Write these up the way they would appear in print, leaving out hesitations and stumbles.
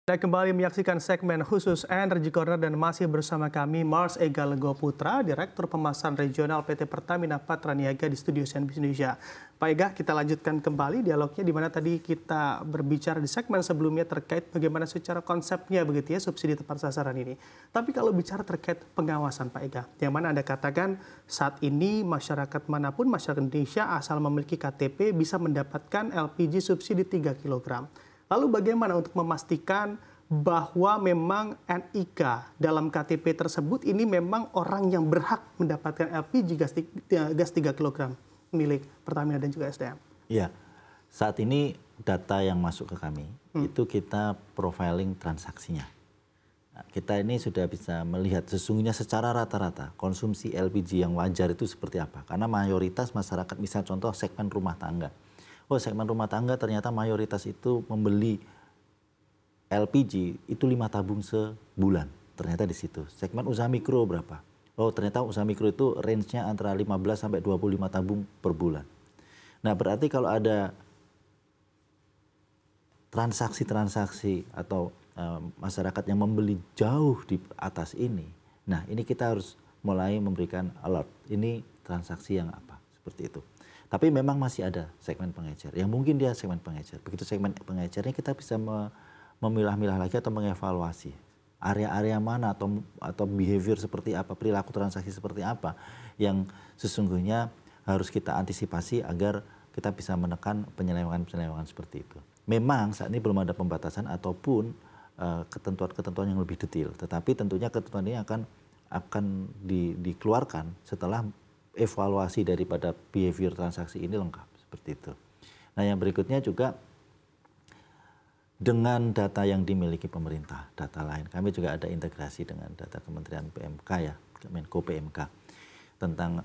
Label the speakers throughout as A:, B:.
A: Anda kembali menyaksikan segmen khusus Energy Corner dan masih bersama kami Mars Ega Lego Putra, Direktur Pemasaran Regional PT Pertamina Patraniaga di Studio CNBC Indonesia. Pak Ega, kita lanjutkan kembali dialognya di mana tadi kita berbicara di segmen sebelumnya terkait bagaimana secara konsepnya begitu ya subsidi tepat sasaran ini. Tapi kalau bicara terkait pengawasan Pak Ega, yang mana Anda katakan saat ini masyarakat manapun, masyarakat Indonesia asal memiliki KTP bisa mendapatkan LPG subsidi 3 kg. Lalu bagaimana untuk memastikan bahwa memang NIK dalam KTP tersebut ini memang orang yang berhak mendapatkan LPG gas 3 kg milik Pertamina dan juga SDM?
B: Iya, saat ini data yang masuk ke kami itu kita profiling transaksinya. Nah, kita ini sudah bisa melihat sesungguhnya secara rata-rata konsumsi LPG yang wajar itu seperti apa. Karena mayoritas masyarakat, misal contoh segmen rumah tangga. Oh, segmen rumah tangga ternyata mayoritas itu membeli LPG itu 5 tabung sebulan. Ternyata di situ. Segmen usaha mikro berapa? Oh, ternyata usaha mikro itu range-nya antara 15 sampai 25 tabung per bulan. Nah, berarti kalau ada transaksi-transaksi atau masyarakat yang membeli jauh di atas ini, nah ini kita harus mulai memberikan alert. Ini transaksi yang apa? Seperti itu. Tapi memang masih ada segmen pengecer. Yang mungkin dia segmen pengecer. Begitu segmen pengecernya kita bisa memilah-milah lagi atau mengevaluasi area-area mana atau behavior seperti apa, perilaku transaksi seperti apa yang sesungguhnya harus kita antisipasi agar kita bisa menekan penyelewengan-penyelewengan seperti itu. Memang saat ini belum ada pembatasan ataupun ketentuan-ketentuan yang lebih detail. Tetapi tentunya ketentuan ini akan dikeluarkan setelah evaluasi daripada behavior transaksi ini lengkap seperti itu. Nah, yang berikutnya juga dengan data yang dimiliki pemerintah, data lain, kami juga ada integrasi dengan data Kementerian PMK ya, Menko PMK tentang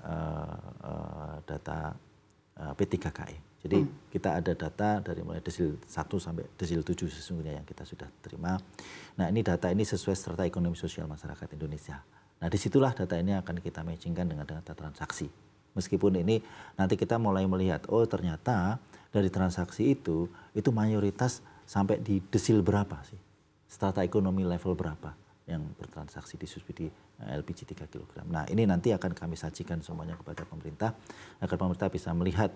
B: data P3KE. Jadi kita ada data dari mulai desil 1 sampai desil 7 sesungguhnya yang kita sudah terima. Nah, ini data ini sesuai strata ekonomi sosial masyarakat Indonesia. Nah, disitulah data ini akan kita matchingkan dengan data transaksi. Meskipun ini nanti kita mulai melihat, oh ternyata dari transaksi itu mayoritas sampai di desil berapa sih? Strata ekonomi level berapa yang bertransaksi di subsidi LPG 3 kg. Nah, ini nanti akan kami sajikan semuanya kepada pemerintah, agar pemerintah bisa melihat,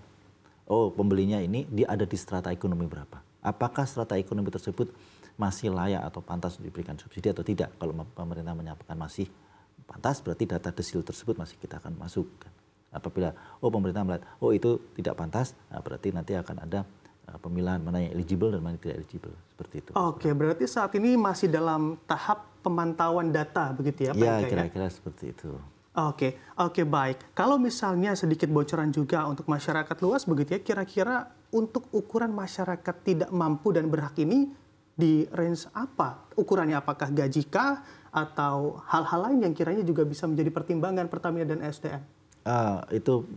B: oh pembelinya ini dia ada di strata ekonomi berapa. Apakah strata ekonomi tersebut masih layak atau pantas untuk diberikan subsidi atau tidak? Kalau pemerintah menyatakan masih pantas, berarti data desil tersebut masih kita akan masukkan. Apabila pemerintah melihat itu tidak pantas, nah berarti nanti akan ada pemilahan mana yang eligible dan mana yang tidak eligible, seperti itu.
A: Oke, berarti saat ini masih dalam tahap pemantauan data begitu ya Pak Ega?
B: Ya, kira-kira seperti itu.
A: Oke, baik. Kalau misalnya sedikit bocoran juga untuk masyarakat luas begitu ya, kira-kira untuk ukuran masyarakat tidak mampu dan berhak ini di range apa? Ukurannya apakah gaji kah? Atau hal-hal lain yang kiranya juga bisa menjadi pertimbangan Pertamina dan SDM?
B: Itu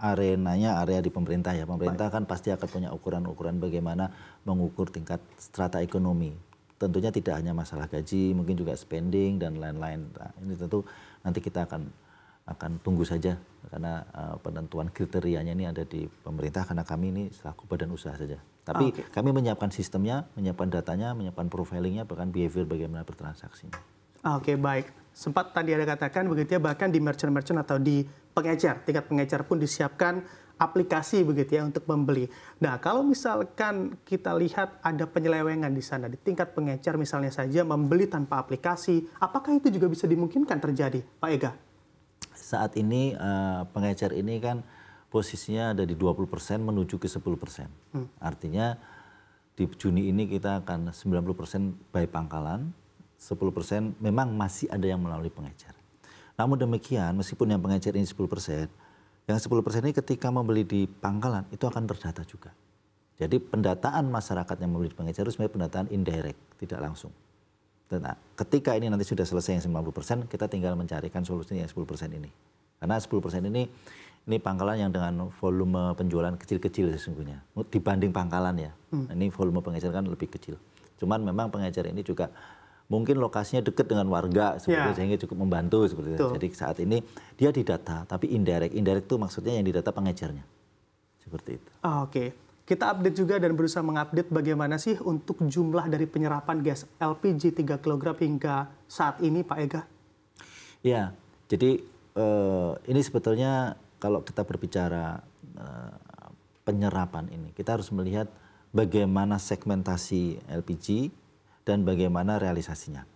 B: arenanya area di pemerintah ya. Pemerintah kan pasti akan punya ukuran-ukuran bagaimana mengukur tingkat strata ekonomi. Tentunya tidak hanya masalah gaji, mungkin juga spending dan lain-lain. Nah, ini tentu nanti kita akan tunggu saja karena penentuan kriterianya ini ada di pemerintah karena kami ini selaku badan usaha saja. Tapi kami menyiapkan sistemnya, menyiapkan datanya, menyiapkan profilingnya, bahkan behavior bagaimana bertransaksinya.
A: Oke, baik. Sempat tadi ada katakan begitu ya, bahkan di merchant-merchant atau di pengecer, tingkat pengecer pun disiapkan aplikasi begitu ya untuk membeli. Nah, kalau misalkan kita lihat ada penyelewengan di sana, di tingkat pengecer misalnya saja membeli tanpa aplikasi, apakah itu juga bisa dimungkinkan terjadi, Pak Ega?
B: Saat ini pengecer ini kan posisinya ada di 20% menuju ke 10%. Artinya di Juni ini kita akan 90% by pangkalan, 10% memang masih ada yang melalui pengecer. Namun demikian, meskipun yang pengecer ini 10%, yang 10% ini ketika membeli di pangkalan itu akan terdata juga. Jadi pendataan masyarakat yang membeli di pengecer itu sebenarnya pendataan indirect, tidak langsung. Nah, ketika ini nanti sudah selesai yang 90%, kita tinggal mencarikan solusi yang 10% ini. Karena 10% ini pangkalan yang dengan volume penjualan kecil-kecil sesungguhnya. Dibanding pangkalan ya, ini volume pengecer kan lebih kecil. Cuman memang pengecer ini juga mungkin lokasinya dekat dengan warga seperti itu, sehingga cukup membantu seperti itu. Jadi saat ini dia didata, tapi indirect. Indirect itu maksudnya yang didata pengecernya. Seperti itu.
A: Oke. kita update juga dan berusaha mengupdate bagaimana sih untuk jumlah dari penyerapan gas LPG 3 kg hingga saat ini, Pak Ega?
B: Ya, jadi ini sebetulnya kalau kita berbicara penyerapan ini, kita harus melihat bagaimana segmentasi LPG dan bagaimana realisasinya.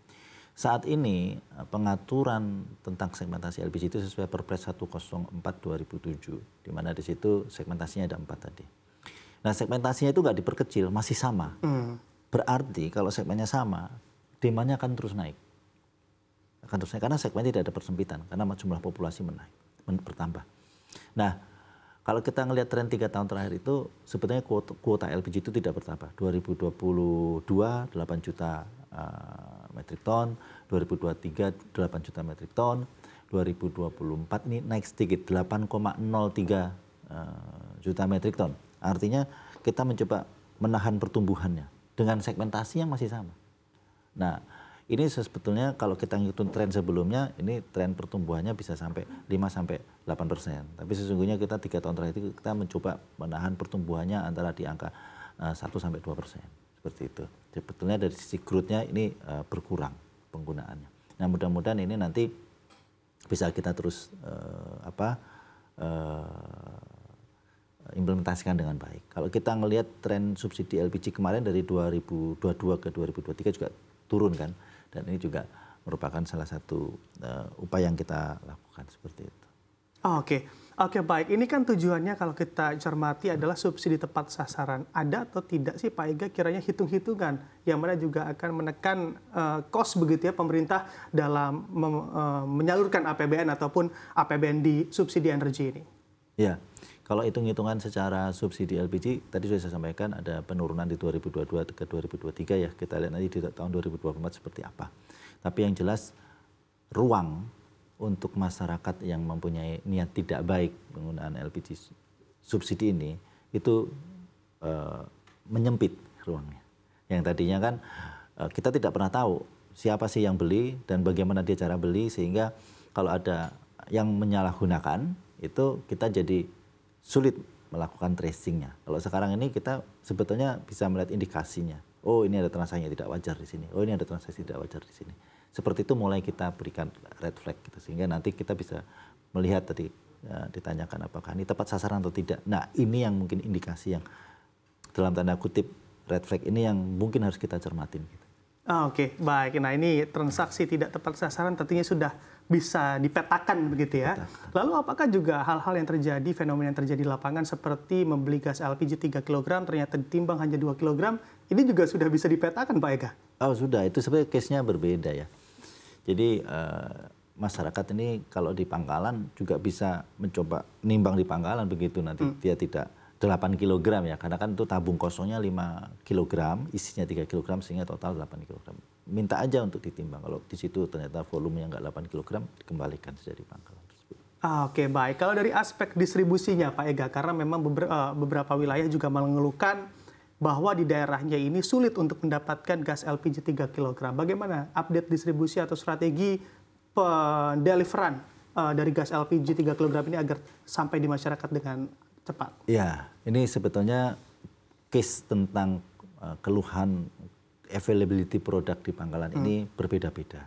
B: Saat ini pengaturan tentang segmentasi LPG itu sesuai Perpres 104/2007, di mana di situ segmentasinya ada 4 tadi. Nah, segmentasinya itu nggak diperkecil, masih sama. Berarti kalau segmennya sama, demandnya akan terus naik. Akan terus naik karena segmen tidak ada persempitan, karena jumlah populasi bertambah. Nah, kalau kita ngelihat tren 3 tahun terakhir itu, sebetulnya kuota LPG itu tidak bertambah. 2022 8 juta metrik ton, 2023 8 juta metrik ton, 2024 ini naik sedikit 8,03 juta metrik ton. Artinya kita mencoba menahan pertumbuhannya dengan segmentasi yang masih sama. Nah, ini sebetulnya kalau kita ngikutin tren sebelumnya, ini tren pertumbuhannya bisa sampai 5-8%. Tapi sesungguhnya kita 3 tahun terakhir itu kita mencoba menahan pertumbuhannya antara di angka 1-2%. Seperti itu. Sebetulnya dari sisi growth-nya ini berkurang penggunaannya. Nah, mudah-mudahan ini nanti bisa kita terus implementasikan dengan baik. Kalau kita ngelihat tren subsidi LPG kemarin dari 2022 ke 2023 juga turun kan, dan ini juga merupakan salah satu upaya yang kita lakukan seperti itu.
A: Oke, baik. Ini kan tujuannya kalau kita cermati adalah subsidi tepat sasaran. Ada atau tidak sih Pak Ega kiranya hitung-hitungan yang mana juga akan menekan cost begitu ya pemerintah dalam menyalurkan APBN ataupun APBN di subsidi energi ini?
B: Ya, kalau hitung-hitungan secara subsidi LPG, tadi sudah saya sampaikan ada penurunan di 2022 ke 2023 ya. Kita lihat nanti di tahun 2024 seperti apa. Tapi yang jelas ruang untuk masyarakat yang mempunyai niat tidak baik penggunaan LPG subsidi ini itu menyempit ruangnya. Yang tadinya kan kita tidak pernah tahu siapa sih yang beli dan bagaimana dia cara beli, sehingga kalau ada yang menyalahgunakan itu kita jadi sulit melakukan tracingnya. Kalau sekarang ini kita sebetulnya bisa melihat indikasinya. Oh, ini ada transaksi yang tidak wajar di sini. Oh, ini ada transaksi tidak wajar di sini. Seperti itu mulai kita berikan red flag gitu, sehingga nanti kita bisa melihat tadi ditanyakan apakah ini tepat sasaran atau tidak. Nah, ini yang mungkin indikasi yang dalam tanda kutip red flag ini yang mungkin harus kita cermatin. Gitu.
A: Oke, baik. Nah, ini transaksi tidak tepat sasaran tentunya sudah bisa dipetakan begitu ya. Lalu apakah juga hal-hal yang terjadi, fenomena yang terjadi di lapangan seperti membeli gas LPG 3 kg ternyata ditimbang hanya 2 kg, ini juga sudah bisa dipetakan Pak Ega? Oh
B: sudah, itu sebenarnya case-nya berbeda ya. Jadi masyarakat ini kalau di pangkalan juga bisa mencoba nimbang di pangkalan begitu, nanti dia tidak 8 kg ya, karena kan itu tabung kosongnya 5 kg, isinya 3 kg sehingga total 8 kg. Minta aja untuk ditimbang, kalau di situ ternyata volumenya nggak 8 kg, dikembalikan saja di pangkalan tersebut.
A: Oke, baik. Kalau dari aspek distribusinya Pak Ega, karena memang beberapa wilayah juga mengeluhkan bahwa di daerahnya ini sulit untuk mendapatkan gas LPG 3 kg. Bagaimana update distribusi atau strategi pendeliveran dari gas LPG 3 kg ini agar sampai di masyarakat dengan cepat?
B: Ya, ini sebetulnya case tentang keluhan availability produk di pangkalan ini berbeda-beda.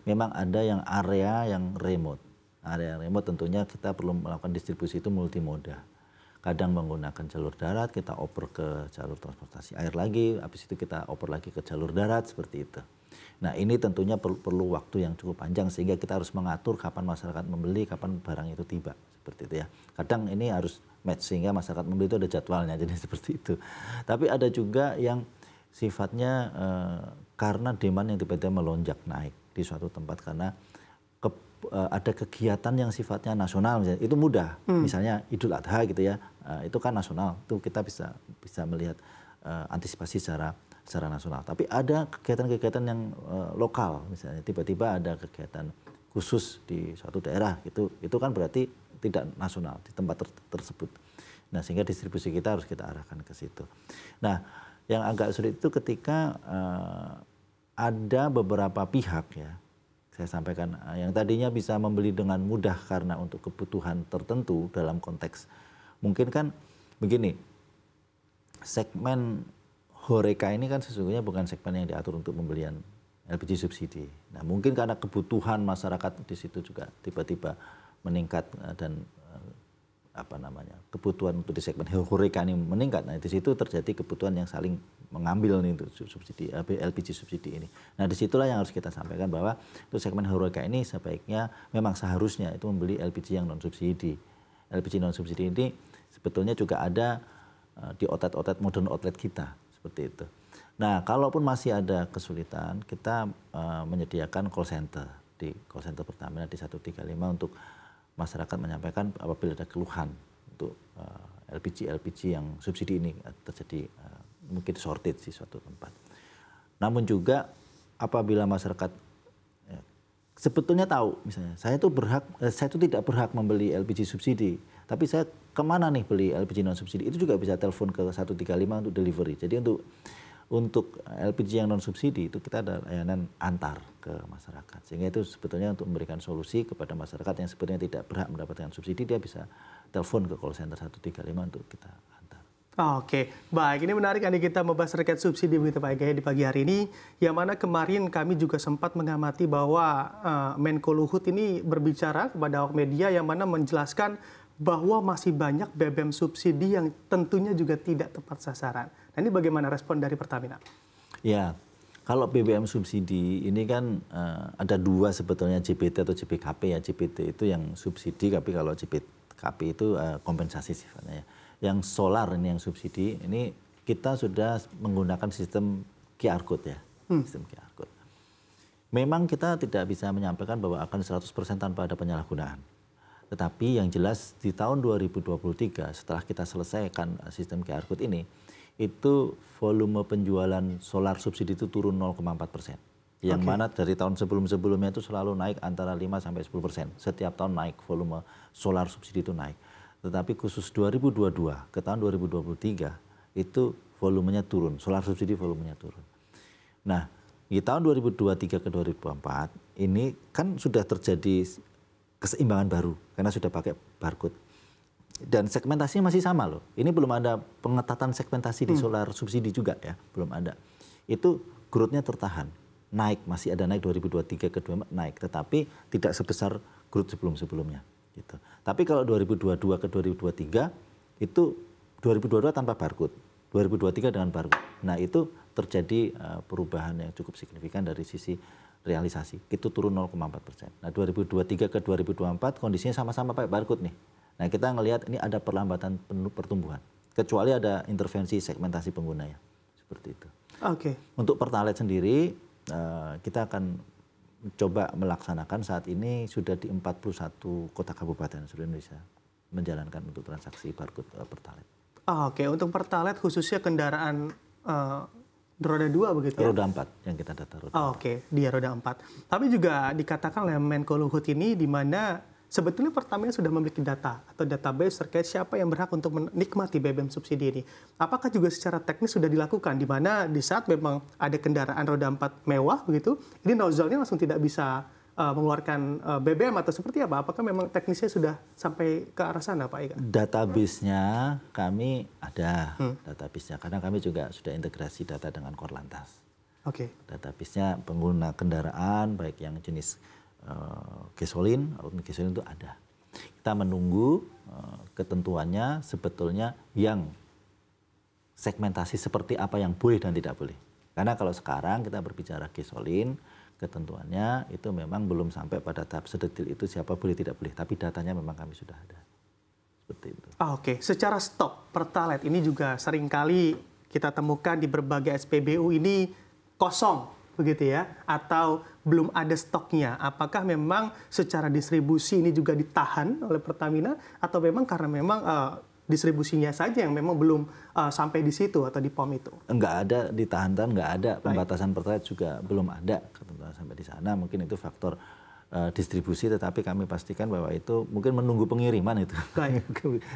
B: Memang ada yang area yang remote. Area yang remote tentunya kita perlu melakukan distribusi itu multimoda. Kadang menggunakan jalur darat, kita oper ke jalur transportasi air lagi, habis itu kita oper lagi ke jalur darat, seperti itu. Nah, ini tentunya perlu waktu yang cukup panjang sehingga kita harus mengatur kapan masyarakat membeli, kapan barang itu tiba, seperti itu ya. Kadang ini harus match sehingga masyarakat membeli itu ada jadwalnya, jadi seperti itu. Tapi ada juga yang sifatnya karena demand yang tiba-tiba melonjak naik di suatu tempat karena ada kegiatan yang sifatnya nasional, misalnya, itu mudah. Misalnya Idul Adha gitu ya, itu kan nasional, itu kita bisa melihat antisipasi secara nasional. Tapi ada kegiatan-kegiatan yang lokal, misalnya tiba-tiba ada kegiatan khusus di suatu daerah, itu kan berarti tidak nasional di tempat tersebut. Nah, sehingga distribusi kita harus kita arahkan ke situ. Nah, yang agak sulit itu ketika ada beberapa pihak ya, saya sampaikan, yang tadinya bisa membeli dengan mudah karena untuk kebutuhan tertentu dalam konteks mungkin kan begini, segmen Horeca ini kan sesungguhnya bukan segmen yang diatur untuk pembelian LPG subsidi. Nah, mungkin karena kebutuhan masyarakat di situ juga tiba-tiba meningkat dan kebutuhan untuk di segmen Horeca ini meningkat. Nah, di situ terjadi kebutuhan yang saling mengambil nih untuk subsidi LPG subsidi ini. Nah, disitulah yang harus kita sampaikan bahwa untuk segmen Horeca ini sebaiknya memang seharusnya itu membeli LPG yang non subsidi. LPG non subsidi ini sebetulnya juga ada di outlet-outlet modern outlet kita seperti itu. Nah, kalaupun masih ada kesulitan, kita menyediakan call center di call center Pertamina di 135 untuk masyarakat menyampaikan apabila ada keluhan untuk LPG yang subsidi ini terjadi mungkin shortage di suatu tempat. Namun juga apabila masyarakat sebetulnya tahu, misalnya saya itu tidak berhak membeli LPG subsidi, tapi saya kemana nih beli LPG non subsidi? Itu juga bisa telepon ke 135 untuk delivery. Jadi untuk LPG yang non subsidi itu kita ada layanan antar ke masyarakat, sehingga itu sebetulnya untuk memberikan solusi kepada masyarakat yang sebetulnya tidak berhak mendapatkan subsidi, dia bisa telepon ke call center 135 untuk kita antar.
A: Oke, baik. Ini menarik Andi kita membahas terkait subsidi begitu Pak Ega di pagi hari ini, yang mana kemarin kami juga sempat mengamati bahwa Menko Luhut ini berbicara kepada awak media yang mana menjelaskan bahwa masih banyak BBM subsidi yang tentunya juga tidak tepat sasaran. Nah, ini bagaimana respon dari Pertamina?
B: Ya, kalau BBM subsidi ini kan ada dua sebetulnya, JBT atau JBKP ya. JBT itu yang subsidi, tapi kalau JBKP itu kompensasi sifatnya ya. Yang solar ini yang subsidi, ini kita sudah menggunakan sistem QR Code ya. Sistem QR Code. Memang kita tidak bisa menyampaikan bahwa akan 100% tanpa ada penyalahgunaan. Tetapi yang jelas di tahun 2023 setelah kita selesaikan sistem QR Code ini, itu volume penjualan solar subsidi itu turun 0,4%. Yang mana dari tahun sebelum-sebelumnya itu selalu naik antara 5-10%. Setiap tahun naik volume solar subsidi itu naik. Tetapi khusus 2022 ke tahun 2023 itu volumenya turun, solar subsidi volumenya turun. Nah, di tahun 2023 ke 2024 ini kan sudah terjadi keseimbangan baru karena sudah pakai barcode. Dan segmentasinya masih sama loh. Ini belum ada pengetatan segmentasi di solar subsidi juga ya, belum ada. Itu growth-nya tertahan, naik, masih ada naik 2023 ke 2024 naik, tetapi tidak sebesar growth sebelum-sebelumnya gitu. Tapi kalau 2022 ke 2023 itu 2022 tanpa barcode, 2023 dengan barcode. Nah, itu terjadi perubahan yang cukup signifikan dari sisi realisasi, itu turun 0,4%. Nah, 2023 ke 2024 kondisinya sama-sama pakai barcode nih. Nah, kita ngelihat ini ada perlambatan pertumbuhan, kecuali ada intervensi segmentasi pengguna ya, seperti itu.
A: Oke.
B: Untuk Pertalite sendiri, kita akan coba melaksanakan saat ini sudah di 41 kota kabupaten seluruh Indonesia menjalankan untuk transaksi barcode Pertalite.
A: Oke, untuk Pertalite khususnya kendaraan roda 2 begitu ya?
B: Roda 4 yang kita data roda 4.
A: Oke, dia roda 4. Tapi juga dikatakan oleh Menko Luhut ini di mana sebetulnya Pertamina sudah memiliki data atau database terkait siapa yang berhak untuk menikmati BBM subsidi ini. Apakah juga secara teknis sudah dilakukan di mana di saat memang ada kendaraan roda 4 mewah begitu, ini nozzle-nya langsung tidak bisa mengeluarkan BBM atau seperti apa? Apakah memang teknisnya sudah sampai ke arah sana Pak Ega?
B: Database-nya kami ada, database-nya karena kami juga sudah integrasi data dengan Korlantas.
A: Oke.
B: Database-nya pengguna kendaraan baik yang jenis gasolin ataupun gasolin itu ada. Kita menunggu ketentuannya sebetulnya yang segmentasi seperti apa yang boleh dan tidak boleh. Karena kalau sekarang kita berbicara gasolin, ketentuannya itu memang belum sampai pada tahap sedetil itu siapa boleh tidak boleh, tapi datanya memang kami sudah ada. Seperti itu.
A: Oke, secara stok Pertalite ini juga seringkali kita temukan di berbagai SPBU ini kosong begitu ya, atau belum ada stoknya. Apakah memang secara distribusi ini juga ditahan oleh Pertamina atau memang karena memang distribusinya saja yang memang belum sampai di situ atau di POM itu?
B: Enggak ada ditahan-tahan, enggak ada. Pembatasan Pertalite juga belum ada ketentuan sampai di sana. Mungkin itu faktor distribusi, tetapi kami pastikan bahwa itu mungkin menunggu pengiriman itu.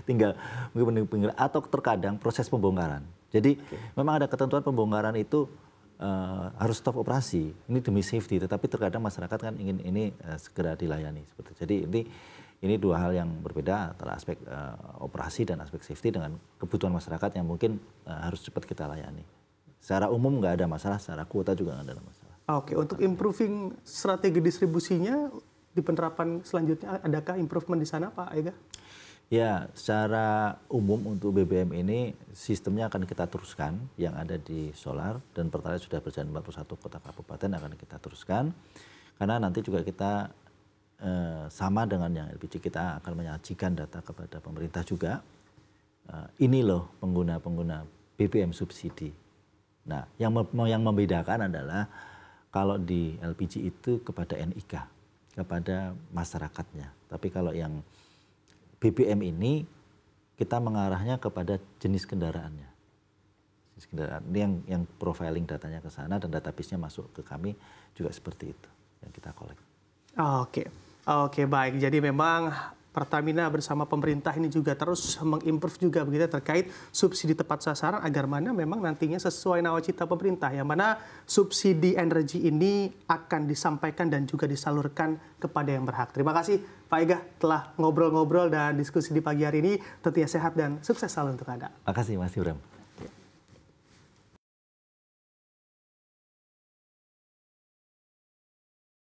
B: Tinggal mungkin menunggu pengiriman atau terkadang proses pembongkaran. Jadi memang ada ketentuan pembongkaran itu harus stop operasi. Ini demi safety, tetapi terkadang masyarakat kan ingin ini segera dilayani. Seperti. Jadi ini Ini dua hal yang berbeda antara aspek operasi dan aspek safety dengan kebutuhan masyarakat yang mungkin harus cepat kita layani. Secara umum nggak ada masalah, secara kuota juga nggak ada masalah.
A: Oke, untuk improving strategi distribusinya di penerapan selanjutnya, adakah improvement di sana Pak Ega?
B: Ya, secara umum untuk BBM ini sistemnya akan kita teruskan yang ada di solar dan Pertalite sudah berjalan 41 kota kabupaten akan kita teruskan. Karena nanti juga kita sama dengan yang LPG kita akan menyajikan data kepada pemerintah juga. Ini loh pengguna-pengguna BBM subsidi. Nah, yang membedakan adalah kalau di LPG itu kepada NIK, kepada masyarakatnya. Tapi kalau yang BBM ini kita mengarahnya kepada jenis kendaraannya. Jenis kendaraan ini yang profiling datanya ke sana dan database-nya masuk ke kami juga seperti itu yang kita collect.
A: Oke, baik. Jadi memang Pertamina bersama pemerintah ini juga terus mengimprove juga begitu terkait subsidi tepat sasaran agar mana memang nantinya sesuai nawacita pemerintah yang mana subsidi energi ini akan disampaikan dan juga disalurkan kepada yang berhak. Terima kasih Pak Ega telah ngobrol-ngobrol dan diskusi di pagi hari ini. Tentunya sehat dan sukses selalu untuk Anda.
B: Terima kasih Mas Ibram.